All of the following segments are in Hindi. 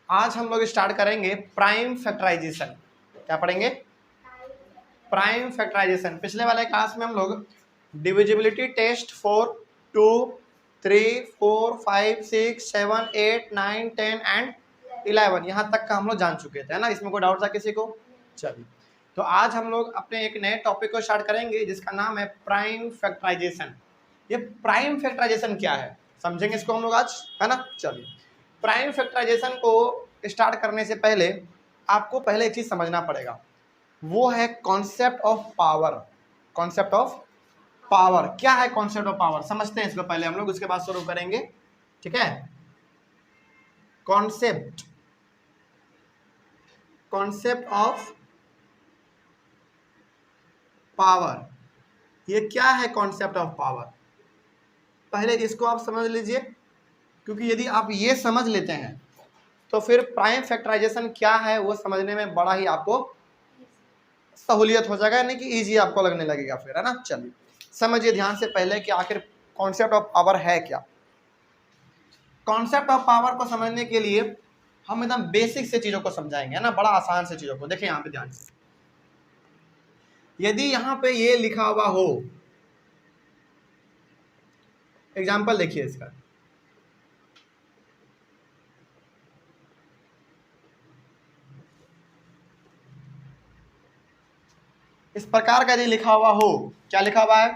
आज हम लोग स्टार्ट करेंगे प्राइम फैक्टराइजेशन। क्या पढ़ेंगे? Prime factorization. पिछले वाले क्लास में हम लोग डिविजिबिलिटी टेस्ट फॉर 2, 3, 4, 5, 6, 7, 8, 9, 10 एंड 11 यहाँ तक का हम लोग जान चुके थे, है ना। इसमें कोई डाउट था किसी को? चलिए, तो आज हम लोग अपने एक नए टॉपिक को स्टार्ट करेंगे जिसका नाम है प्राइम फैक्टराइजेशन। ये प्राइम फैक्टराइजेशन क्या है समझेंगे इसको हम लोग आज, है ना। चलिए, प्राइम फैक्टराइजेशन को स्टार्ट करने से पहले आपको पहले एक चीज समझना पड़ेगा, वो है concept of power. Concept of power क्या है? कॉन्सेप्ट ऑफ पावर समझते हैं इसको पहले हम लोग, उसके बाद शुरू करेंगे, ठीक है। कॉन्सेप्ट ऑफ पावर, ये क्या है कॉन्सेप्ट ऑफ पावर? पहले इसको आप समझ लीजिए, क्योंकि यदि आप ये समझ लेते हैं तो फिर प्राइम फैक्टराइजेशन क्या है वो समझने में बड़ा ही आपको सहूलियत हो जाएगा, यानी कि इजी आपको लगने लगेगा फिर, है ना। चलिए समझिए ध्यान से पहले कि आखिर कॉन्सेप्ट ऑफ पावर है क्या। कॉन्सेप्ट ऑफ पावर को समझने के लिए हम एकदम बेसिक से चीजों को समझाएंगे, है ना, बड़ा आसान से चीजों को। देखिए यहाँ पे ध्यान से, यदि यहाँ पे ये लिखा हुआ हो, एग्जाम्पल देखिए इसका, इस प्रकार का यदि लिखा हुआ हो, क्या लिखा हुआ है?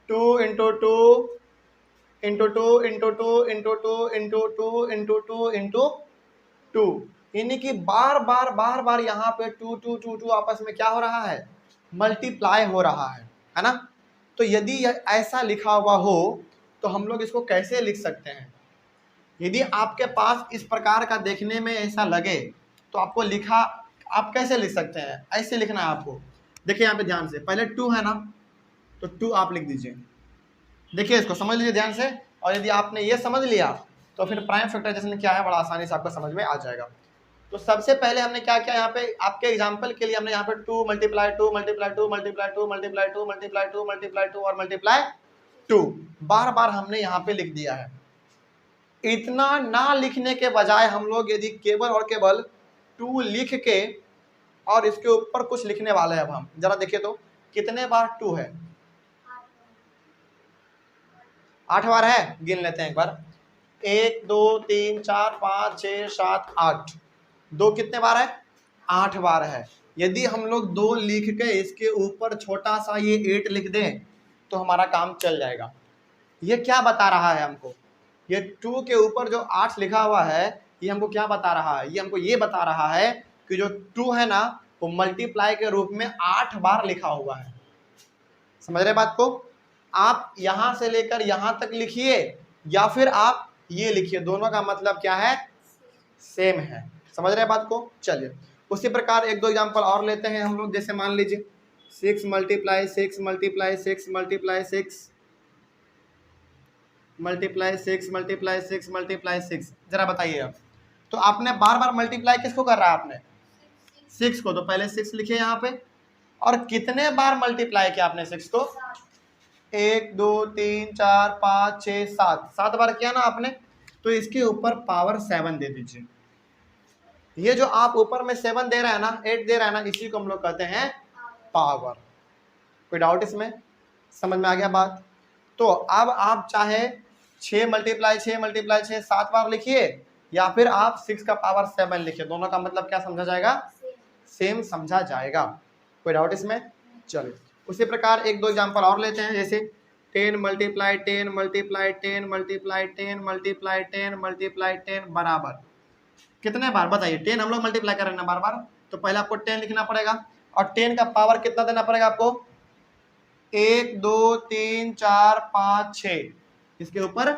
2 into 2 into 2 into 2 into 2 into 2 into 2 into 2, यानी कि बार बार यहाँ पे 2 2 2 2 आपस में क्या हो रहा है? मल्टीप्लाई हो रहा है ना। तो यदि ऐसा लिखा हुआ हो तो हम लोग इसको कैसे लिख सकते हैं? यदि आपके पास इस प्रकार का देखने में ऐसा लगे तो आपको लिखा, आप कैसे लिख सकते हैं? ऐसे लिखना है आपको। देखिए यहाँ पे ध्यान से, पहले 2 है ना, तो 2 आप लिख दीजिए। देखिए इसको समझ लीजिए ध्यान से, और यदि आपने ये समझ लिया तो फिर प्राइम फैक्टराइजेशन क्या है बड़ा आसानी से आपको समझ में आ जाएगा। तो सबसे पहले हमने क्या किया, यहाँ पे आपके एग्जांपल के लिए हमने यहाँ पे 2 multiply 2 multiply 2 multiply 2 multiply 2 multiply 2 multiply 2 और मल्टीप्लाई 2 बार बार हमने यहाँ पे लिख दिया है। इतना ना लिखने के बजाय हम लोग यदि केवल और केवल 2 लिख के और इसके ऊपर कुछ लिखने वाले हैं, अब हम जरा देखिए तो कितने बार 2 है? 8 बार है। गिन लेते हैं एक बार, 1 2 3 4 5 6 7 8, 2 कितने बार है? 8 बार है। यदि हम लोग 2 लिख के इसके ऊपर छोटा सा ये 8 लिख दें तो हमारा काम चल जाएगा। ये क्या बता रहा है हमको? ये 2 के ऊपर जो 8 लिखा हुआ है ये हमको क्या बता रहा है? ये हमको ये बता रहा है कि जो 2 है ना वो मल्टीप्लाई के रूप में 8 बार लिखा हुआ है। समझ रहे बात को? आप यहां से लेकर यहां तक लिखिए या फिर आप ये लिखिए, दोनों का मतलब क्या है? सेम है। समझ रहे बात को? चलिए उसी प्रकार एक दो एग्जांपल और लेते हैं हम लोग। जैसे मान लीजिए 6 multiply 6 multiply 6 multiply 6 multiply 6 multiply 6 multiply 6, जरा बताइए आप। तो आपने बार बार मल्टीप्लाई किसको कर रहा है? आपने 6 को, तो पहले 6 लिखिए यहाँ पे। और कितने बार मल्टीप्लाई किया आपने 6 को? 1 2 3 4 5 6 7, 7 बार किया ना आपने। तो इसके ऊपर पावर 7 दे दीजिए। ये जो आप ऊपर में 7 दे रहे हैं ना, 8 दे रहे हैं ना, इसी को हम लोग कहते हैं पावर। कोई डाउट इसमें? समझ में आ गया बात? तो अब आप चाहे 6 मल्टीप्लाई 6 मल्टीप्लाई 6 7 बार लिखिए या फिर आप 6 का पावर 7 लिखिए, दोनों का मतलब क्या समझा जाएगा? सेम समझा जाएगा। कोई डाउट इसमें? चलिए उसी प्रकार एक दो एग्जांपल और लेते हैं। जैसे 10 multiply 10 multiply 10 multiply 10 multiply 10 multiply 10 बराबर कितने बार? बताइए। 10 हम लोग मल्टीप्लाई कर रहे हैं ना बार बार, तो पहले आपको 10 लिखना पड़ेगा और 10 का पावर कितना देना पड़ेगा आपको? 1 2 3 4 5 6, इसके ऊपर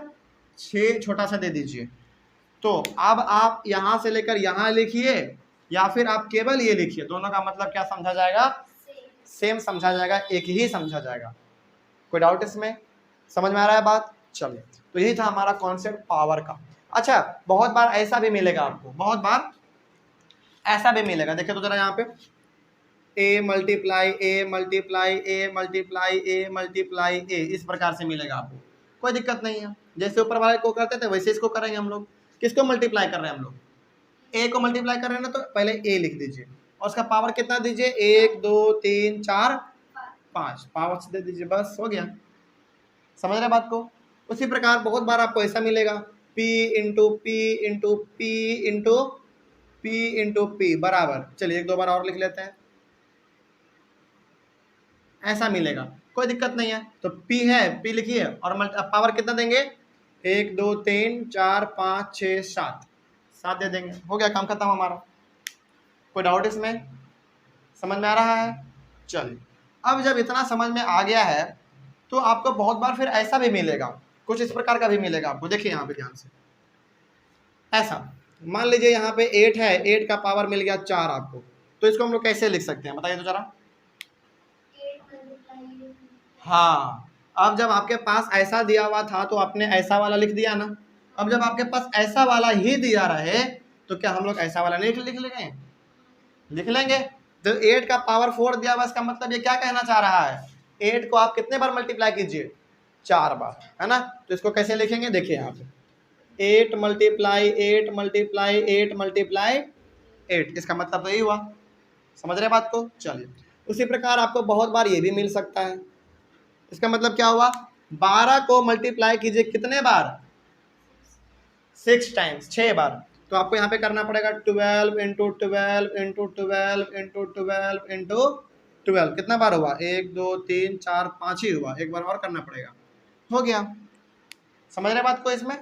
6 छोटा सा दे दीजिए। तो अब आप यहां से लेकर यहां लिखिए या फिर आप केवल ये लिखिए, दोनों का मतलब क्या समझा जाएगा? सेम समझा जाएगा, एक ही समझा जाएगा। कोई डाउट इसमें? समझ में आ रहा है बात? चलिए, तो यही था हमारा कॉन्सेप्ट पावर का। अच्छा, बहुत बार ऐसा भी मिलेगा आपको, बहुत बार ऐसा भी मिलेगा। देखिए तो जरा यहाँ पे a multiply a multiply a multiply a multiply a, इस प्रकार से मिलेगा आपको। कोई दिक्कत नहीं है, जैसे ऊपर वाले को करते थे वैसे इसको करेंगे हम लोग। किसको मल्टीप्लाई कर रहे हैं हम लोग? ए को मल्टीप्लाई कर रहे हैं ना, तो पहले ए लिख दीजिए और उसका पावर कितना दीजिए, 1 2 3 4 5 पावर से दे दीजिए, बस हो गया। समझ रहे बात को। उसी प्रकार बहुत बार आपको ऐसा मिलेगा, P into P into P into P into P बराबर, चलिए एक दो बार और लिख लेते हैं, ऐसा मिलेगा, कोई दिक्कत नहीं है। तो P है, P लिखिए और पावर कितना देंगे, 1 2 3 4 5 6 7 7 दे देंगे, हो गया, काम खत्म हमारा। कोई डाउट इसमें, समझ में आ रहा है। चलिए अब जब इतना समझ में आ गया है तो आपको बहुत बार फिर ऐसा भी मिलेगा, कुछ इस प्रकार का भी मिलेगा आपको। देखिए यहाँ पे ध्यान से, ऐसा मान लीजिए यहाँ पे 8 है, 8 का पावर मिल गया 4 आपको, तो इसको हम लोग कैसे लिख सकते हैं बताइए तो जरा। हाँ, अब जब आपके पास ऐसा दिया हुआ था तो आपने ऐसा वाला लिख दिया ना, अब जब आपके पास ऐसा वाला ही दिया रहे तो क्या हम लोग ऐसा वाला नहीं लिख लेंगे, लिख लेंगे। तो 8 का पावर 4 दिया हुआ, इसका मतलब ये क्या कहना चाह रहा है, 8 को आप कितने बार मल्टीप्लाई कीजिए, 4 बार, है ना। तो इसको कैसे लिखेंगे, देखिए यहाँ पे 8 मल्टीप्लाई 8 मल्टीप्लाई 8 मल्टीप्लाई 8, इसका मतलब तो यही हुआ, समझ रहे बात को। चलिए उसी प्रकार आपको बहुत बार ये भी मिल सकता है, इसका मतलब क्या हुआ, 12 को मल्टीप्लाई कीजिए कितने बार, 6 टाइम्स, 6 बार। तो आपको यहाँ पे करना पड़ेगा 12 इंटू 12 इंटू 12 इंटू 12 इंटू 12, कितना बार हुआ, 1 2 3 4 5 ही हुआ, एक बार और करना पड़ेगा, हो गया। समझ रहे बात को इसमें,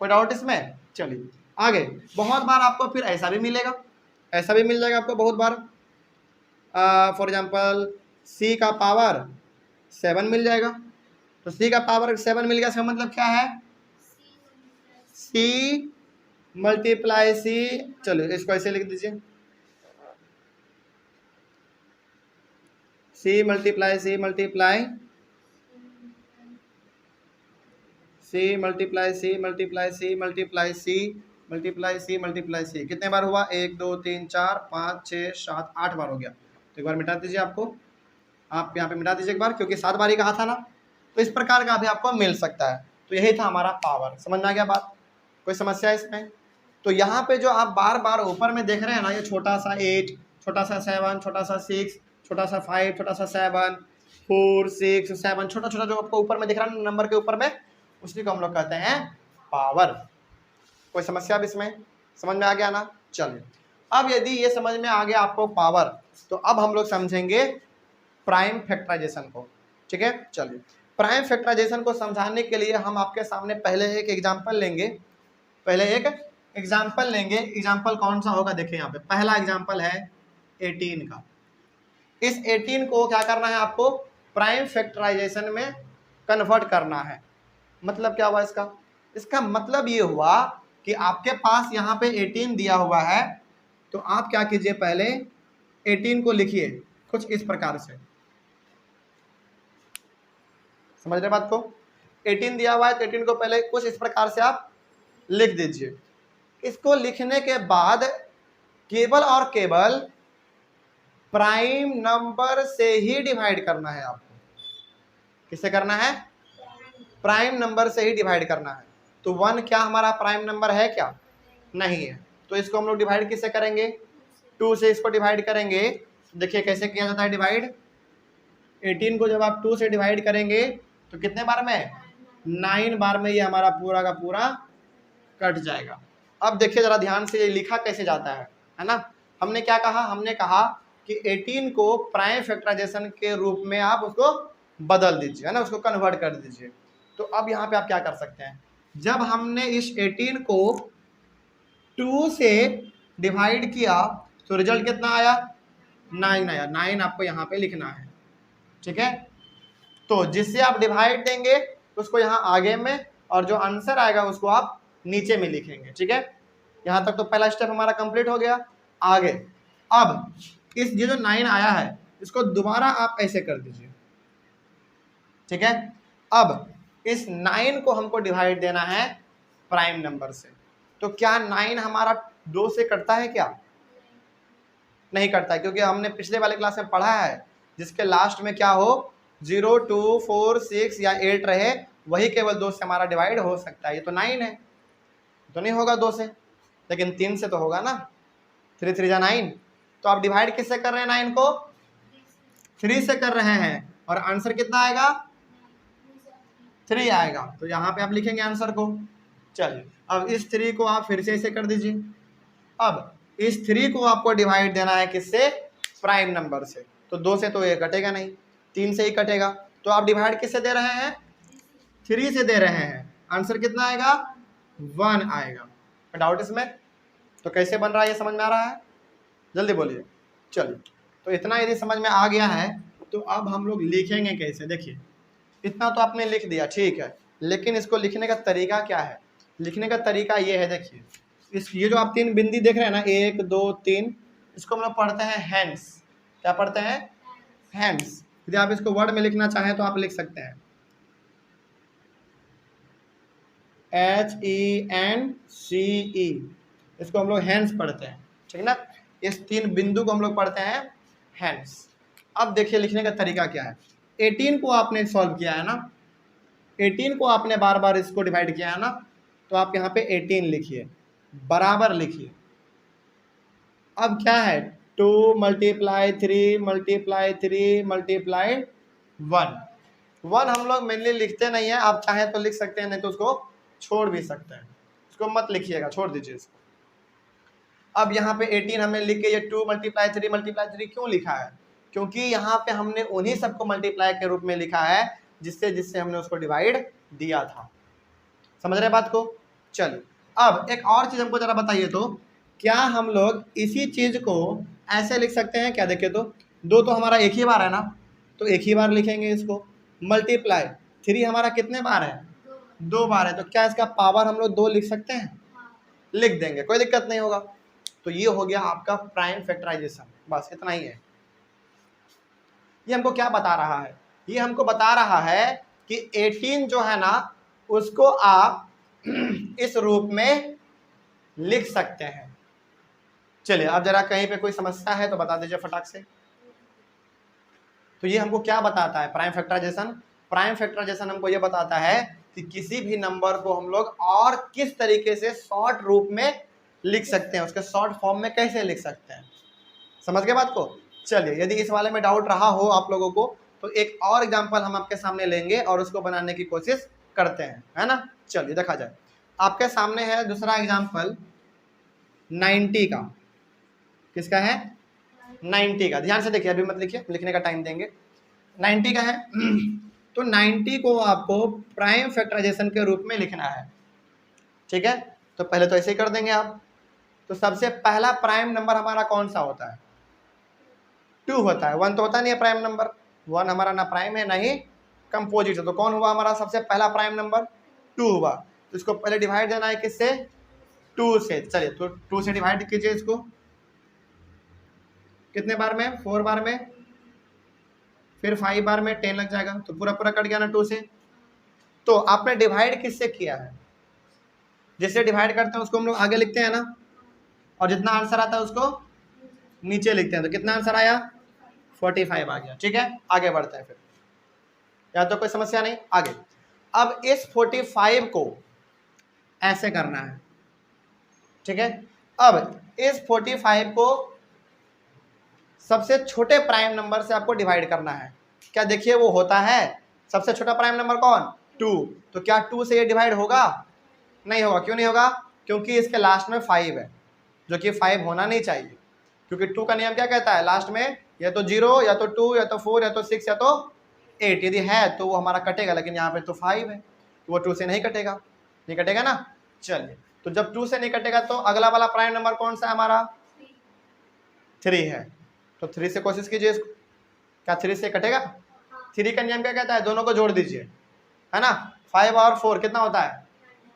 कोई डाउट इसमें। चलिए आगे, बहुत बार आपको फिर ऐसा भी मिलेगा, ऐसा भी मिल जाएगा आपको बहुत बार। फॉर एग्जाम्पल C का पावर 7 मिल जाएगा, तो C का पावर 7 मिल गया, इसका मतलब क्या है, C मल्टीप्लाई C, चलो इसको ऐसे लिख दीजिए, C multiply C multiply C multiply C multiply C multiply C multiply C multiply C, कितने बार हुआ, 1 2 3 4 5 6 7 8 बार हो गया। तो एक बार मिटा दीजिए, आपको आप यहाँ पे मिटा दीजिए एक बार, क्योंकि 7 बार ही कहा था ना। तो इस प्रकार का भी आपको मिल सकता है। तो यही था हमारा पावर, समझ में आ गया बात, कोई समस्या है इसमें। तो यहाँ पे जो आप बार बार ऊपर में देख रहे हैं ना, ये छोटा सा 8, छोटा सा 7, छोटा सा 6, छोटा सा 5, छोटा सा 7 4 6 7, छोटा छोटा जो आपको ऊपर में दिख रहा है नंबर के ऊपर में, उसी को हम लोग कहते हैं पावर। कोई समस्या अब इसमें, समझ में आ गया ना। चलिए अब यदि ये समझ में आ गया आपको पावर, तो अब हम लोग समझेंगे प्राइम फैक्टराइजेशन को, ठीक है। चलिए प्राइम फैक्टराइजेशन को समझाने के लिए हम आपके सामने पहले एक एग्जांपल लेंगे, एग्जांपल कौन सा होगा, देखिए यहाँ पे पहला एग्जांपल है 18 का। इस 18 को क्या करना है आपको, प्राइम फैक्टराइजेशन में कन्वर्ट करना है। मतलब क्या हुआ इसका, इसका मतलब ये हुआ कि आपके पास यहाँ पे 18 दिया हुआ है, तो आप क्या कीजिए, पहले 18 को लिखिए कुछ इस प्रकार से, समझ रहे बात को। 18 दिया हुआ है तो 18 को पहले कुछ इस प्रकार से आप लिख दीजिए। इसको लिखने के बाद केवल और केवल प्राइम नंबर से ही डिवाइड करना है आपको। किससे करना है, प्राइम नंबर से ही डिवाइड करना है। तो 1 क्या हमारा प्राइम नंबर है क्या, नहीं है, तो इसको हम लोग डिवाइड किससे करेंगे, 2 से इसको डिवाइड करेंगे। देखिए कैसे किया जाता है डिवाइड, 18 को जब आप 2 से डिवाइड करेंगे तो कितने बार में, 9 बार में ये हमारा पूरा का पूरा कट जाएगा। अब देखिए जरा ध्यान से, ये लिखा कैसे जाता है ना। हमने क्या कहा, हमने कहा कि 18 को प्राइम फैक्टराइजेशन के रूप में आप उसको बदल दीजिए, है ना, उसको कन्वर्ट कर दीजिए। तो अब यहाँ पे आप क्या कर सकते हैं, जब हमने इस 18 को 2 से डिवाइड किया तो रिजल्ट कितना आया, 9 आया। 9 आपको यहाँ पे लिखना है, ठीक है। तो जिससे आप डिवाइड देंगे उसको यहाँ आगे में, और जो आंसर आएगा उसको आप नीचे में लिखेंगे, ठीक है। यहाँ तक तो पहला स्टेप हमारा कंप्लीट हो गया। आगे अब इस ये जो 9 आया है इसको दोबारा आप ऐसे कर दीजिए, ठीक है। अब इस 9 को हमको डिवाइड देना है प्राइम नंबर से। तो क्या 9 हमारा 2 से कटता है क्या, नहीं कटता है, क्योंकि हमने पिछले वाले क्लास में पढ़ा है जिसके लास्ट में क्या हो, 0 2 4 6 या 8 रहे, वही केवल 2 से हमारा डिवाइड हो सकता है। ये तो 9 है, तो नहीं होगा 2 से, लेकिन 3 से तो होगा ना, 3 3 जा 9। तो आप डिवाइड किससे कर रहे हैं 9 को? 3 से कर रहे हैं, और आंसर कितना आएगा? 3 आएगा। तो यहाँ पे आप लिखेंगे आंसर को। चलिए अब इस 3 को आप फिर से इसे कर दीजिए। अब इस 3 को आपको डिवाइड देना है किससे? प्राइम नंबर से। तो 2 से तो ये कटेगा नहीं, 3 से ही कटेगा। तो आप डिवाइड किससे दे रहे हैं? 3 से दे रहे हैं। आंसर कितना आएगा? 1 आएगा। डाउट इसमें? तो कैसे बन रहा है ये समझ में आ रहा है? जल्दी बोलिए। चलिए, तो इतना यदि समझ में आ गया है तो अब हम लोग लिखेंगे कैसे। देखिए इतना तो आपने लिख दिया, ठीक है, लेकिन इसको लिखने का तरीका क्या है? लिखने का तरीका ये है, देखिए ये जो आप 3 बिंदी देख रहे हैं ना, 1 2 3, इसको हम लोग पढ़ते हैं हैंड्स। क्या पढ़ते हैं? हैंड्स। यदि आप इसको वर्ड में लिखना चाहें तो आप लिख सकते हैं HENCE। इसको हम लोग हैंड्स पढ़ते हैं, ठीक ना। इस 3 बिंदु को हम लोग पढ़ते हैं हैंड्स। अब देखिए लिखने का तरीका क्या है। 18 को आपने सॉल्व किया है ना, 18 को आपने बार बार इसको डिवाइड किया है ना, तो आप यहाँ पे 18 लिखिए, बराबर लिखिए। अब क्या है? 2 × 3 × 3 × 1 हम लोग मेनली लिखते नहीं है, आप चाहें तो लिख सकते हैं, नहीं तो उसको छोड़ भी सकते हैं। इसको मत लिखिएगा, छोड़ दीजिए इसको। अब यहाँ पे 18 हमें लिख के ये 2 × 3 × 3 क्यों लिखा है? क्योंकि यहाँ पे हमने उन्हीं सबको मल्टीप्लाई के रूप में लिखा है जिससे जिससे हमने उसको डिवाइड दिया था। समझ रहे बात को? चलिए अब एक और चीज हमको जरा बताइए, तो क्या हम लोग इसी चीज को ऐसे लिख सकते हैं क्या? देखिए तो 2 तो हमारा एक ही बार है ना, तो एक ही बार लिखेंगे इसको। मल्टीप्लाई 3 हमारा कितने बार है? 2 बार है। तो क्या इसका पावर हम लोग 2 लिख सकते हैं? लिख देंगे, कोई दिक्कत नहीं होगा। तो ये हो गया आपका प्राइम फैक्टराइजेशन। बस इतना ही है। ये हमको क्या बता रहा है? ये हमको बता रहा है कि 18 जो है ना, उसको आप इस रूप में लिख सकते हैं। चलिए अब जरा कहीं पे कोई समस्या है तो बता दीजिए फटाक से। तो ये हमको क्या बताता है प्राइम फैक्टराइजेशन? प्राइम फैक्टराइजेशन हमको ये बताता है कि किसी भी नंबर को हम लोग और किस तरीके से शॉर्ट रूप में लिख सकते हैं, उसके शॉर्ट फॉर्म में कैसे लिख सकते हैं। समझ गए बात को? चलिए यदि इस वाले में डाउट रहा हो आप लोगों को तो एक और एग्जांपल हम आपके सामने लेंगे और उसको बनाने की कोशिश करते हैं, है ना। चलिए देखा जाए। आपके सामने है दूसरा एग्जांपल 90 का। किसका है? 90 का। ध्यान से देखिए, अभी मत लिखिए, लिखने का टाइम देंगे। 90 का है तो 90 को आपको प्राइम फैक्टराइजेशन के रूप में लिखना है, ठीक है। तो पहले तो ऐसे ही कर देंगे आप। तो सबसे पहला प्राइम नंबर हमारा कौन सा होता है? 2 होता है। 1 तो होता नहीं है प्राइम नंबर। 1 हमारा ना प्राइम है ना ही कंपोजिट है। तो कौन हुआ हमारा सबसे पहला प्राइम नंबर? 2 हुआ। तो इसको पहले डिवाइड देना है किससे? 2 से। चलिए तो 2 से डिवाइड कीजिए इसको। कितने बार में? 4 बार में, फिर 5 बार में 10 लग जाएगा। तो पूरा पूरा कट गया ना 2 से। तो आपने डिवाइड किससे किया है? जिससे डिवाइड करते हैं उसको हम लोग आगे लिखते हैं ना, और जितना आंसर आता है उसको नीचे लिखते हैं। तो कितना आंसर आया? 45 आ गया, ठीक है। आगे बढ़ते हैं फिर, या तो कोई समस्या नहीं, आगे। अब इस 45 को ऐसे करना है, ठीक है। अब इस 45 को सबसे छोटे प्राइम नंबर से आपको डिवाइड करना है। क्या देखिए वो होता है सबसे छोटा प्राइम नंबर कौन? 2। तो क्या 2 से ये डिवाइड होगा? नहीं होगा। क्यों नहीं होगा? क्योंकि इसके लास्ट में 5 है, जो कि 5 होना नहीं चाहिए। क्योंकि 2 का नियम क्या कहता है? लास्ट में या तो 0 या तो 2 या तो 4 या तो 6 या तो 8 यदि है तो वो हमारा कटेगा। लेकिन यहाँ पे तो 5 है तो वो 2 से नहीं कटेगा, नहीं कटेगा ना। चलिए तो जब 2 से नहीं कटेगा तो अगला वाला प्राइम नंबर कौन सा है हमारा? 3 है। तो 3 से कोशिश कीजिए इसको। क्या 3 से कटेगा? 3 का नियम क्या कहता है? दोनों को जोड़ दीजिए, है ना। 5 और 4 कितना होता है?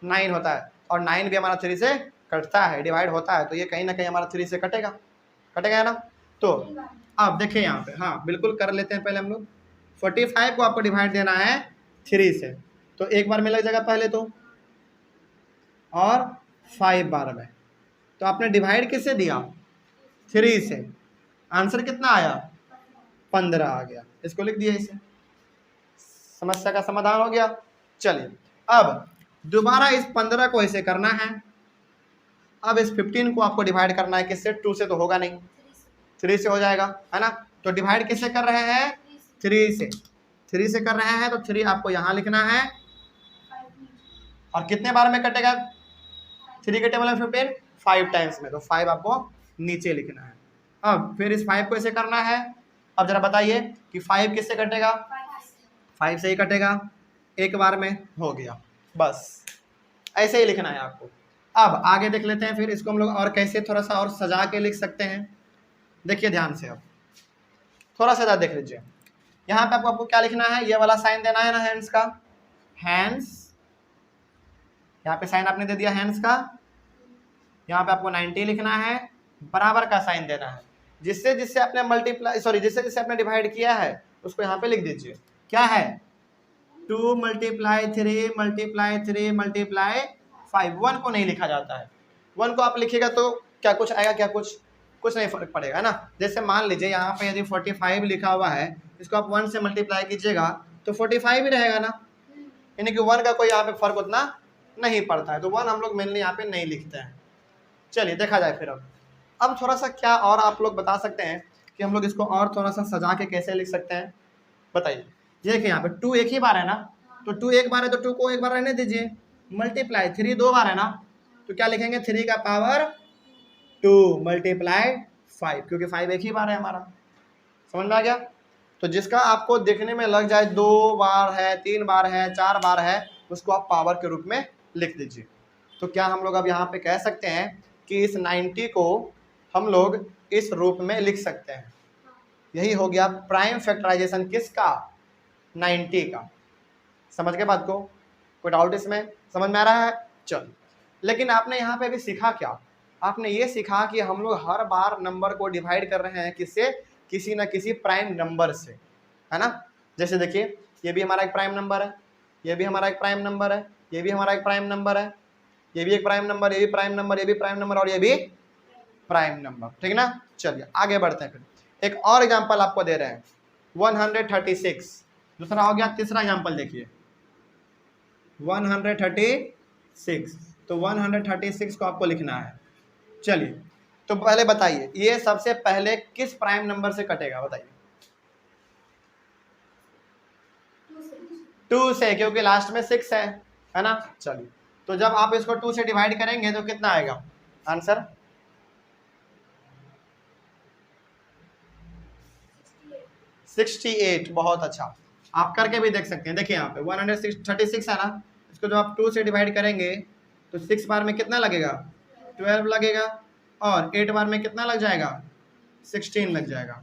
9 होता है। और 9 भी हमारा 3 से कटता है, डिवाइड होता है। तो ये कहीं ना कहीं हमारा 3 से कटेगा, कटेगा है ना। तो अब देखिए यहाँ पे, हाँ बिल्कुल कर लेते हैं पहले हम लोग। 45 को आपको डिवाइड देना है 3 से। तो एक बार में लग जाएगा पहले तो, और 5 बार में। तो आपने डिवाइड किससे दिया? 3 से। आंसर कितना आया? 15 आ गया। इसको लिख दिया इसे। समस्या का समाधान हो गया। चलिए अब दोबारा इस 15 को ऐसे करना है। अब इस 15 को आपको डिवाइड करना है किससे? 2 से तो होगा नहीं, 3 से हो जाएगा, है ना। तो डिवाइड किससे कर रहे हैं? 3 से। 3 से कर रहे हैं तो 3 आपको यहाँ लिखना है। और कितने बार में कटेगा 3 के टेबल में 15? 5 टाइम्स में, तो 5 आपको नीचे लिखना है। अब फिर इस 5 को ऐसे करना है। अब जरा बताइए कि 5 किससे कटेगा? 5 से ही कटेगा, एक बार में हो गया, बस ऐसे ही लिखना है आपको। अब आगे देख लेते हैं फिर इसको हम लोग और कैसे थोड़ा सा और सजा के लिख सकते हैं। देखिए ध्यान से, अब थोड़ा सा देख लीजिए। यहाँ पे आपको क्या लिखना है? ये वाला साइन देना है ना हैंड्स का, हैंड्स, यहाँ पे साइन आपने दे दिया हैंड्स का। यहाँ पे आपको 90 लिखना है, बराबर का साइन देना है। जिससे जिससे आपने मल्टीप्लाई जिससे जिससे आपने डिवाइड किया है उसको यहाँ पे लिख दीजिए। क्या है? 2 मल्टीप्लाई 3 मल्टीप्लाई 3 मल्टीप्लाई 5। 1 को नहीं लिखा जाता है। 1 को आप लिखिएगा तो क्या कुछ आएगा? क्या कुछ नहीं फर्क पड़ेगा, है ना। जैसे मान लीजिए यहाँ पे यदि 45 लिखा हुआ है, इसको आप 1 से मल्टीप्लाई कीजिएगा तो 45 ही रहेगा ना, यानी कि 1 का कोई यहाँ पे फर्क उतना नहीं पड़ता है। तो 1 हम लोग मेनली यहाँ पे नहीं लिखते हैं। चलिए देखा जाए फिर। अब थोड़ा सा क्या और आप लोग बता सकते हैं कि हम लोग इसको और थोड़ा सा सजा के कैसे लिख सकते हैं, बताइए। देखिए यहाँ पे 2 एक ही बार है ना, तो 2 एक बार है तो 2 को एक बार रहने दीजिए। मल्टीप्लाई 3 2 बार है ना, तो क्या लिखेंगे? 3 का पावर 2 मल्टीप्लाई 5, क्योंकि 5 एक ही बार है हमारा। समझ में आ गया? तो जिसका आपको देखने में लग जाए 2 बार है, 3 बार है, 4 बार है, उसको आप पावर के रूप में लिख दीजिए। तो क्या हम लोग अब यहाँ पे कह सकते हैं कि इस 90 को हम लोग इस रूप में लिख सकते हैं। यही हो गया प्राइम फैक्टराइजेशन किसका? 90 का। समझ के बात को? कोई डाउट इसमें? समझ में आ रहा है? चल, लेकिन आपने यहाँ पे भी सीखा क्या? आपने ये सीखा कि हम लोग हर बार नंबर को डिवाइड कर रहे हैं किससे? किसी न किसी प्राइम नंबर से, है ना। जैसे देखिए, ये भी हमारा एक प्राइम नंबर है, ये भी हमारा एक प्राइम नंबर है, ये भी हमारा एक प्राइम नंबर है, ये भी एक प्राइम नंबर, ये भी प्राइम नंबर, ये भी प्राइम नंबर और ये भी प्राइम नंबर, ठीक ना। चलिए आगे बढ़ते हैं। फिर एक और एग्जांपल आपको दे रहे हैं, 136। दूसरा हो गया। तीसरा एग्जांपल देखिए, 136। तो 136 को आपको लिखना है। चलिए, तो पहले बताइए ये सबसे पहले किस प्राइम नंबर से कटेगा? बताइए। 2 से, क्योंकि लास्ट में 6 है ना। चलिए, तो जब आप इसको 2 से डिवाइड करेंगे तो कितना आएगा आंसर? 68। बहुत अच्छा, आप करके भी देख सकते हैं। देखिए यहाँ पे 136 है ना, इसको जब आप 2 से डिवाइड करेंगे तो 6 बार में कितना लगेगा? 12 लगेगा, और 8 बार में कितना लग जाएगा? 16 लग जाएगा।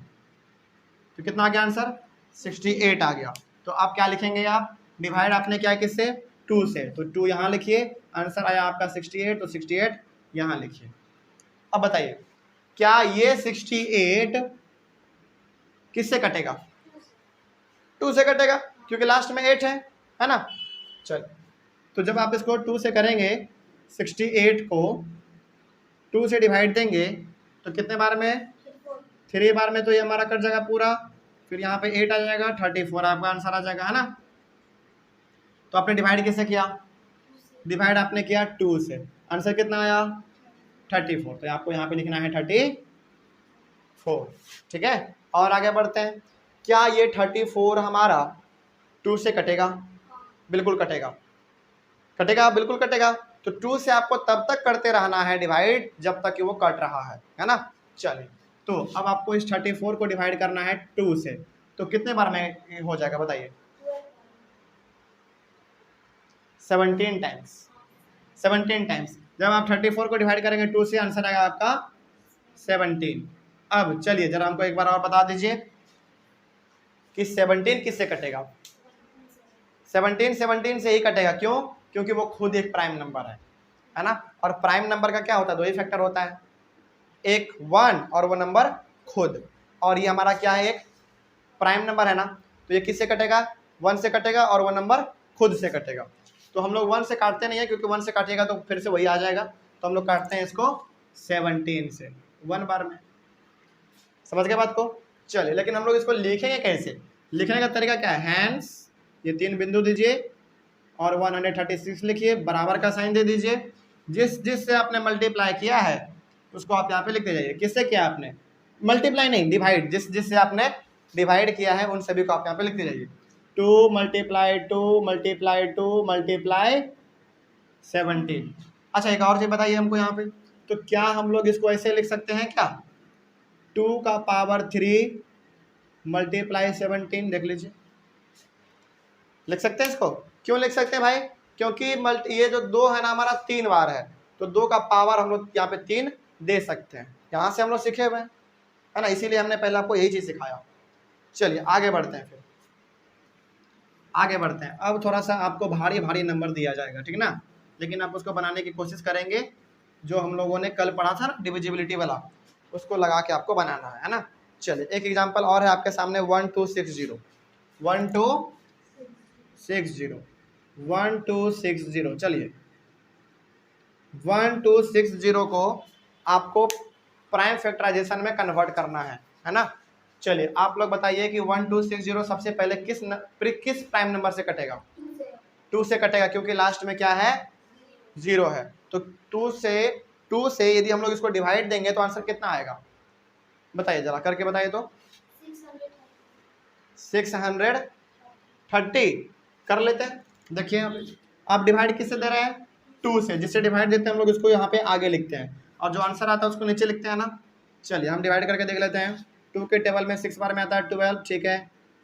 तो कितना आ गया आंसर? 68 आ गया। तो आप क्या लिखेंगे? आप डिवाइड आपने क्या किससे? 2 से, तो 2 यहाँ लिखिए, आंसर आया आपका 68, तो 68 यहाँ लिखिए। अब बताइए क्या ये 68 किससे कटेगा? 2 से कटेगा, क्योंकि लास्ट में 8 है ना। चल, तो जब आप इसको 2 से करेंगे, 68 को 2 से डिवाइड देंगे तो कितने बार में? 3 बार में, तो ये हमारा कट जाएगा पूरा। फिर यहाँ पे 8 आ जाएगा, 34 आपका आंसर आ जाएगा, है ना। तो आपने डिवाइड किससे किया? डिवाइड आपने किया 2 से, आंसर कितना आया? 34। तो आपको यहाँ पे लिखना है 34, ठीक है। और आगे बढ़ते हैं। क्या ये 34 हमारा 2 से कटेगा? बिल्कुल कटेगा, कटेगा, बिल्कुल कटेगा। तो 2 से आपको तब तक करते रहना है डिवाइड जब तक कि वो कट रहा है ना। चलिए, तो अब आपको इस 34 को डिवाइड करना है 2 से, तो कितने बार में हो जाएगा बताइए? 17 टाइम्स। 17 टाइम्स। जब आप 34 को डिवाइड करेंगे 2 से, आंसर आएगा आपका 17। अब चलिए जरा हमको एक बार और बता दीजिए कि 17 किससे कटेगा? 17 से ही कटेगा। क्यों? क्योंकि वो खुद एक प्राइम नंबर है ना। और प्राइम नंबर का क्या होता है? 2 ही फैक्टर होता है, एक 1 और वो नंबर खुद। और ये हमारा क्या है? एक प्राइम नंबर है ना, तो ये किससे कटेगा? 1 से कटेगा, और वो नंबर खुद से कटेगा। तो हम लोग 1 से काटते नहीं है, क्योंकि 1 से काटिएगा तो फिर से वही आ जाएगा। तो हम लोग काटते हैं इसको 17 से, 1 बार में। समझ गए बात को? चलिए, लेकिन हम लोग इसको लिखेंगे कैसे? लिखने का तरीका क्या है? हैंड्स, ये 3 बिंदु दीजिए और 136 लिखिए, बराबर का साइन दे दीजिए। जिससे आपने मल्टीप्लाई किया है उसको आप यहाँ पे लिखते जाइए। किससे किया आपने? मल्टीप्लाई नहीं, डिवाइड। जिससे आपने डिवाइड किया है उन सभी को आप यहाँ पे लिखते जाइए। 2 मल्टीप्लाई 2 मल्टीप्लाई 2 मल्टीप्लाई 17। अच्छा एक और चीज बताइए हमको यहाँ पे, तो क्या हम लोग इसको ऐसे लिख सकते हैं क्या? 2 का पावर 3 मल्टीप्लाई 17, देख लीजिए, लिख सकते हैं इसको। क्यों लिख सकते हैं भाई? क्योंकि ये जो 2 है ना हमारा 3 बार है, तो 2 का पावर हम लोग यहाँ पे 3 दे सकते हैं। यहाँ से हम लोग सीखे हुए हैं, है ना, इसीलिए हमने पहले आपको यही चीज सिखाया। चलिए आगे बढ़ते हैं, फिर आगे बढ़ते हैं। अब थोड़ा सा आपको भारी भारी नंबर दिया जाएगा, ठीक ना, लेकिन आप उसको बनाने की कोशिश करेंगे। जो हम लोगों ने कल पढ़ा था ना डिविजिबिलिटी वाला, उसको लगा के आपको बनाना है ना। चलिए एक एग्जांपल और है आपके सामने, 1260 1260। चलिए 1260 को आपको प्राइम फैक्टराइजेशन में कन्वर्ट करना है ना। चलिए आप लोग बताइए कि 1260 सबसे पहले किस प्राइम नंबर से कटेगा? 2 से कटेगा, क्योंकि लास्ट में क्या है? 0 है। तो 2 से यदि हम लोग इसको डिवाइड देंगे तो आंसर कितना आएगा? बताइए जरा करके बताइए तो। 630 कर लेते हैं। देखिए आप डिवाइड किससे दे रहे हैं? 2 से। जिससे डिवाइड देते हैं हम लोग उसको यहाँ पे आगे लिखते हैं, और जो आंसर आता है उसको नीचे लिखते हैं ना। चलिए हम डिवाइड करके देख लेते हैं। 2 के टेबल में 6 बार में आता है 12, ठीक है।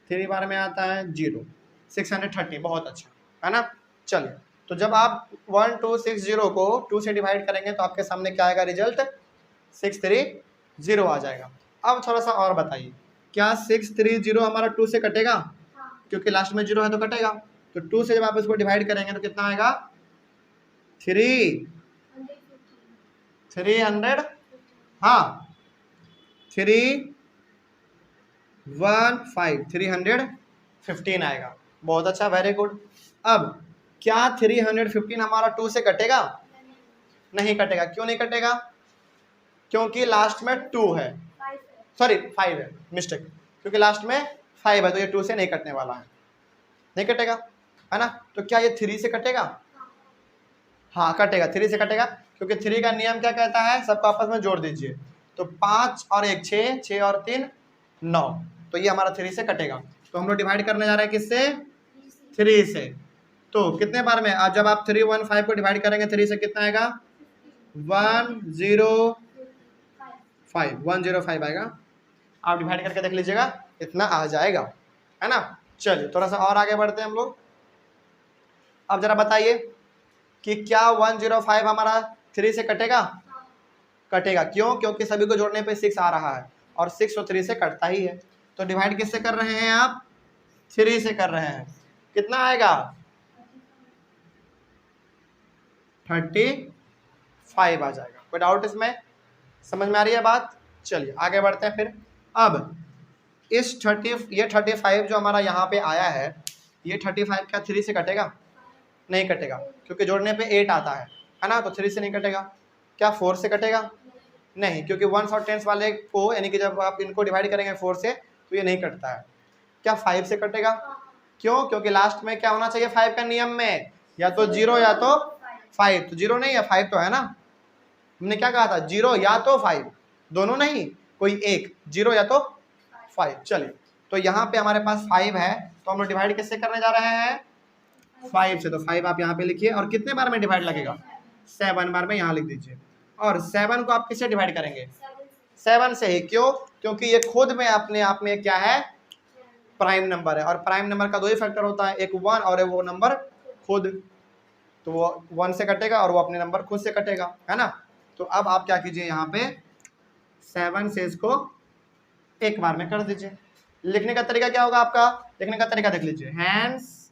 3 बार में आता है 0, 630, बहुत अच्छा, है ना। चलिए तो जब आप 1260 को 2 से डिवाइड करेंगे तो आपके सामने क्या आएगा रिजल्ट? 630 आ जाएगा। अब थोड़ा सा और बताइए, क्या 630 हमारा 2 से कटेगा? क्योंकि लास्ट में 0 है तो कटेगा। तो 2 से जब आप इसको डिवाइड करेंगे तो कितना आएगा? 300, हाँ 315 आएगा। बहुत अच्छा, वेरी गुड। अब क्या 315 हमारा 2 से कटेगा? नहीं कटेगा। क्यों नहीं कटेगा? क्योंकि लास्ट में 2 है, सॉरी 5 है, मिस्टेक, क्योंकि लास्ट में 5 है तो ये 2 से नहीं कटने वाला है, नहीं कटेगा, है ना। तो क्या ये 3 से कटेगा? हाँ कटेगा, 3 से कटेगा, क्योंकि 3 का नियम क्या कहता है? सबको आपस में जोड़ दीजिए। तो 5 और 1 6, 6 और 3 9, तो ये हमारा 3 से कटेगा। तो हम लोग डिवाइड करने जा रहे हैं किससे? 3 से। तो कितने बार में? आज जब आप 315 को डिवाइड करेंगे 3 से कितना आएगा? 105 आएगा। आप डिवाइड करके देख लीजिएगा, इतना आ जाएगा, है ना। चलिए थोड़ा सा और आगे बढ़ते हैं हम लोग। अब जरा बताइए कि क्या 105 हमारा 3 से कटेगा? कटेगा। क्यों? क्योंकि सभी को जोड़ने पे 6 आ रहा है, और 6 और 3 से कटता ही है। तो डिवाइड किससे कर रहे हैं आप? 3 से कर रहे हैं। कितना आएगा? 35 आ जाएगा। कोई डाउट इसमें? समझ में आ रही है बात? चलिए आगे बढ़ते हैं फिर। अब इस 35 जो हमारा यहाँ पे आया है, ये 35 क्या 3 से कटेगा? नहीं कटेगा, क्योंकि जोड़ने पे 8 आता है ना, तो 3 से नहीं कटेगा। क्या 4 से कटेगा? नहीं, क्योंकि 1s और 10s वाले को, यानी कि जब आप इनको डिवाइड करेंगे 4 से तो ये नहीं कटता है। क्या 5 से कटेगा? क्यों? क्योंकि लास्ट में क्या होना चाहिए 5 का नियम में? या तो 0 या तो 5। तो 0 नहीं है, 5 तो है ना। हमने क्या कहा था? 0 या तो 5, दोनों नहीं, कोई एक, 0 या तो 5। चलिए तो यहाँ पे हमारे पास 5 है, तो हम लोग डिवाइड किससे करने जा रहे हैं? 5 से। तो 5 आप यहाँ पे लिखिए, और कितने बार में डिवाइड लगेगा? 7 बार में यहाँ लिख दीजिए। और 7 को आप किससे डिवाइड करेंगे? 7 से ही। क्यों? क्योंकि ये खुद में अपने आप में क्या है? प्राइम नंबर है, और प्राइम नंबर का 2 ही फैक्टर होता है, एक 1 और वो नंबर खुद। तो वो 1 से कटेगा और वो अपने नंबर खुद से कटेगा, है ना। तो अब आप क्या कीजिए, यहाँ पे 7 से इसको एक बार में कर दीजिए। लिखने का तरीका क्या होगा आपका? लिखने का तरीका देख लीजिए। हैंड्स,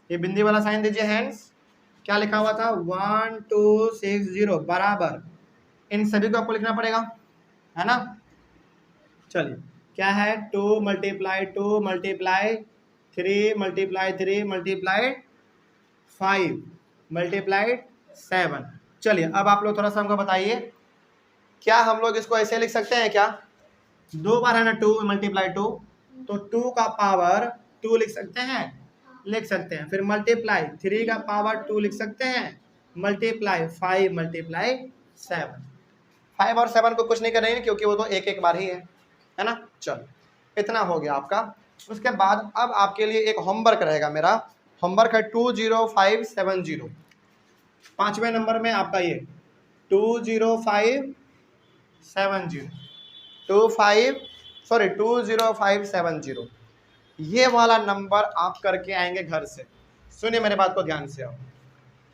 ये बिंदी वाला साइन दीजिए। हैंड्स, क्या लिखा हुआ था? 1260 बराबर, इन सभी को आपको लिखना पड़ेगा, है ना। चलिए क्या है? 2 multiply 2 multiply 3 multiply 3 multiply 5 multiply 7। चलिए अब आप लोग थोड़ा सा हमको बताइए, क्या हम लोग इसको ऐसे लिख सकते हैं क्या? 2 बार है ना 2 मल्टीप्लाई 2, तो 2 का पावर 2 लिख सकते हैं? लिख सकते हैं। फिर मल्टीप्लाई 3 का पावर 2 लिख सकते हैं? Multiply 5 multiply 7। 5 और 7 को कुछ नहीं करेंगे क्योंकि वो तो एक एक बार ही है ना। चलो इतना हो गया आपका। उसके बाद अब आपके लिए एक होमवर्क रहेगा मेरा। होमवर्क है 20570। 5वें नंबर में आपका ये 20570 ये वाला नंबर आप करके आएंगे घर से। सुनिए मेरे बात को ध्यान से। अब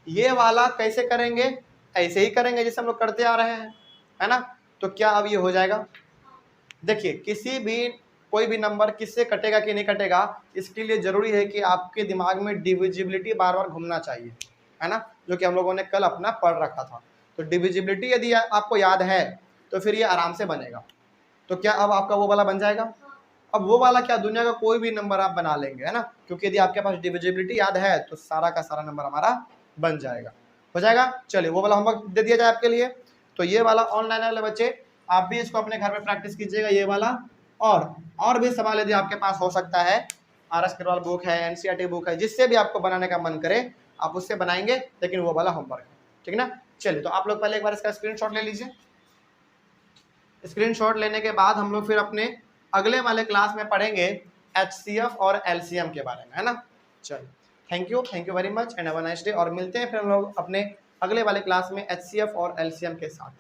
ये वाला कैसे करेंगे, ऐसे ही करेंगे जैसे हम लोग करते आ रहे हैं, है ना। तो क्या अब ये हो जाएगा। देखिए किसी भी कोई भी नंबर किससे कटेगा कि नहीं कटेगा, इसके लिए जरूरी है कि आपके दिमाग में डिविजिबिलिटी बार बार घूमना चाहिए, है ना, जो कि हम लोगों ने कल अपना पढ़ रखा था। तो डिविजिबिलिटी यदि आपको याद है तो फिर ये आराम से बनेगा। तो क्या अब आपका वो वाला बन जाएगा। अब वो वाला क्या, दुनिया का कोई भी नंबर आप बना लेंगे, है ना, क्योंकि यदि आपके पास डिविजिबिलिटी याद है तो सारा का सारा नंबर हमारा बन जाएगा, हो जाएगा। चलिए वो वाला होमवर्क दे दिया जाए आपके लिए। तो ये वाला ऑनलाइन वाले बच्चे आप भी इसको अपने घर में प्रैक्टिस कीजिएगा, ये वाला। और भी सवाल यदि आपके पास हो सकता है, RS अग्रवाल बुक है, NCERT बुक है, जिससे भी आपको बनाने का मन करे आप उससे बनाएंगे, लेकिन वो वाला होमवर्क है, ठीक है ना। चलिए तो आप लोग पहले एक बार इसका स्क्रीनशॉट ले लीजिए। स्क्रीनशॉट लेने के बाद हम लोग फिर अपने अगले वाले क्लास में पढ़ेंगे HCF और LCM के बारे में, है ना। चलिए thank you very much and have a nice day. और मिलते हैं फिर हम लोग अपने अगले वाले क्लास में HCF और LCM के साथ।